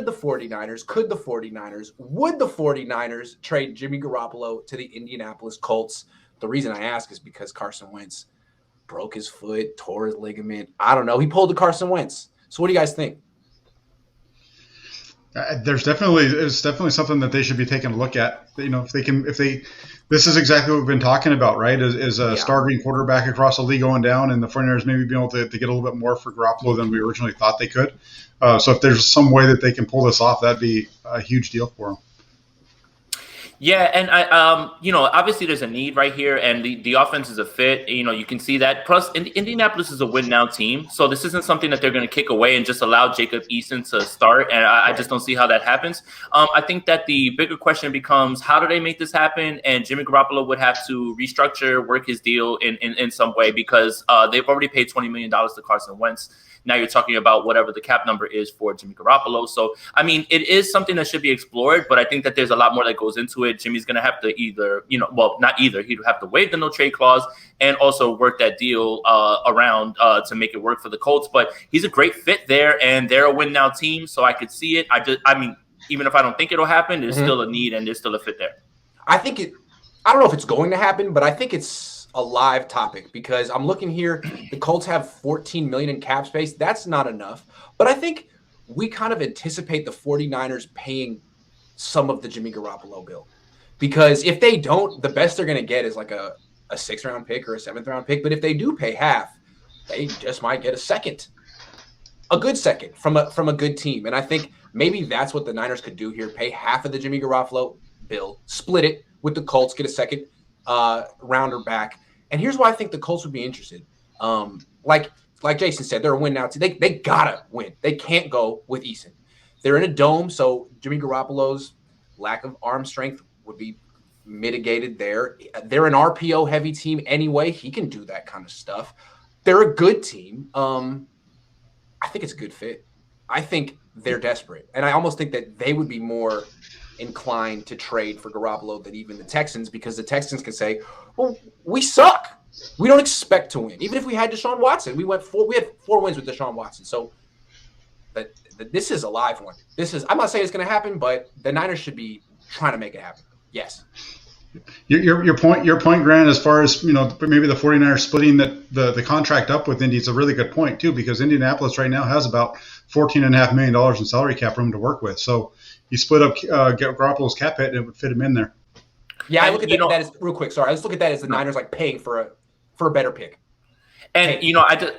Could the 49ers, would the 49ers trade Jimmy Garoppolo to the Indianapolis Colts? The reason I ask is because Carson Wentz broke his foot, tore his ligament. I don't know. He pulled the Carson Wentz. So what do you guys think? It's definitely something that they should be taking a look at. This is exactly what we've been talking about, right? Is a starting quarterback across the league going down, and the 49ers maybe being able to get a little bit more for Garoppolo than we originally thought they could. So if there's some way that they can pull this off, that'd be a huge deal for them. Yeah, and obviously there's a need right here, and the offense is a fit. You can see that. Plus, Indianapolis is a win-now team, so this isn't something that they're going to kick away and just allow Jacob Eason to start, and I just don't see how that happens. I think that the bigger question becomes, how do they make this happen? And Jimmy Garoppolo would have to restructure, work his deal in some way, because they've already paid $20 million to Carson Wentz. Now you're talking about whatever the cap number is for Jimmy Garoppolo. So, I mean, it is something that should be explored, but I think that there's a lot more that goes into it. Jimmy's going to have to he'd have to waive the no trade clause and also work that deal around to make it work for the Colts. But he's a great fit there, and they're a win now team, so I could see it. Even if I don't think it'll happen, there's still a need and there's still a fit there. I don't know if it's going to happen, but I think it's a live topic, because I'm looking here. The Colts have $14 million in cap space. That's not enough. But I think we kind of anticipate the 49ers paying some of the Jimmy Garoppolo bill, because if they don't, the best they're going to get is like a 6th-round pick or a 7th-round pick. But if they do pay half, they just might get a good second from a good team. And I think maybe that's what the Niners could do here: pay half of the Jimmy Garoppolo bill, split it with the Colts, get a second rounder back. And here's why I think the Colts would be interested. Like Jason said, they're a win now. They gotta win. They can't go with Eason. They're in a dome, so Jimmy Garoppolo's lack of arm strength would be mitigated there. They're an RPO heavy team anyway. He can do that kind of stuff. They're a good team. I think it's a good fit. I think they're desperate, and I almost think that they would be more inclined to trade for Garoppolo than even the Texans, because the Texans can say, well, we suck. We don't expect to win. Even if we had Deshaun Watson, we had 4 wins with Deshaun Watson. So this is a live one. I'm not saying it's going to happen, but the Niners should be trying to make it happen. Yes. Your point, Grant, as far as, maybe the 49ers splitting the contract up with Indy, is a really good point too, because Indianapolis right now has about $14.5 million in salary cap room to work with. So you split up Garoppolo's cap hit, and it would fit him in there. Yeah, I look at that as real quick. Sorry, I just look at that as the Niners like paying for a better pick. And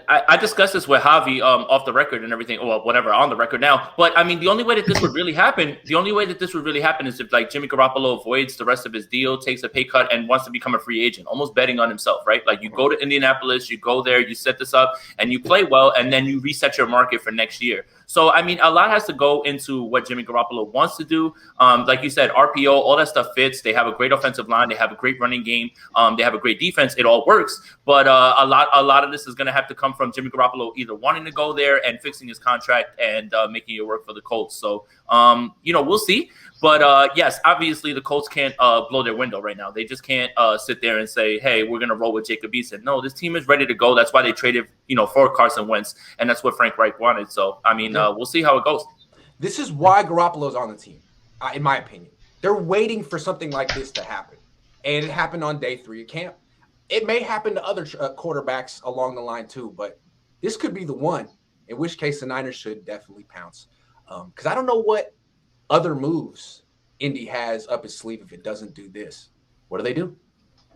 I discussed this with Javi off the record and everything, well, whatever, on the record now. But I mean, the only way that this would really happen is if like Jimmy Garoppolo avoids the rest of his deal, takes a pay cut, and wants to become a free agent, almost betting on himself, right? Like you go to Indianapolis, you go there, you set this up, and you play well, and then you reset your market for next year. So, I mean, a lot has to go into what Jimmy Garoppolo wants to do. Like you said, RPO, all that stuff fits. They have a great offensive line. They have a great running game. They have a great defense. It all works. But a lot of this is going to have to come from Jimmy Garoppolo either wanting to go there and fixing his contract and making it work for the Colts. So, we'll see. But, yes, obviously the Colts can't blow their window right now. They just can't sit there and say, hey, we're going to roll with Jacob Eason. No, this team is ready to go. That's why they traded, for Carson Wentz, and that's what Frank Reich wanted. So, I mean, we'll see how it goes. This is why Garoppolo's on the team, in my opinion. They're waiting for something like this to happen, and it happened on day 3 of camp. It may happen to other quarterbacks along the line too, but this could be the one, in which case the Niners should definitely pounce. Because I don't know what other moves Indy has up his sleeve if it doesn't do this. What do they do?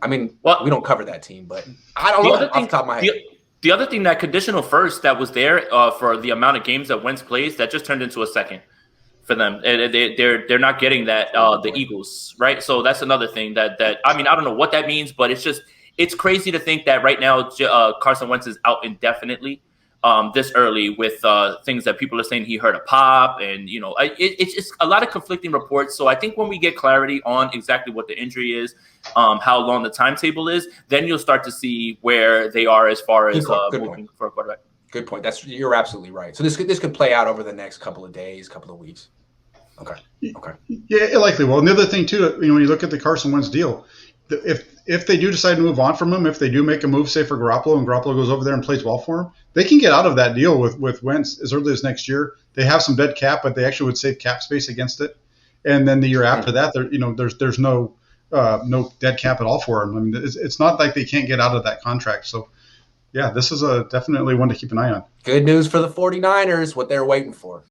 I mean, we don't cover that team, but I don't know off the top of my head. The other thing, that conditional first that was there for the amount of games that Wentz plays, that just turned into a second for them. They're not getting that, the Eagles, right? So that's another thing that I mean, I don't know what that means, but it's crazy to think that right now Carson Wentz is out indefinitely. This early with things that people are saying he heard a pop, and it's just a lot of conflicting reports. So I think when we get clarity on exactly what the injury is, how long the timetable is, then you'll start to see where they are as far as moving for a quarterback. Good point. You're absolutely right. So this could play out over the next couple of days, couple of weeks. Okay. Yeah, it likely will. And the other thing too, when you look at the Carson Wentz deal, if if they do decide to move on from him, if they do make a move, say for Garoppolo, and Garoppolo goes over there and plays well for him, they can get out of that deal with Wentz as early as next year. They have some dead cap, but they actually would save cap space against it. And then the year after that, there's no dead cap at all for him. I mean, it's not like they can't get out of that contract. So, yeah, this is definitely one to keep an eye on. Good news for the 49ers, what they're waiting for.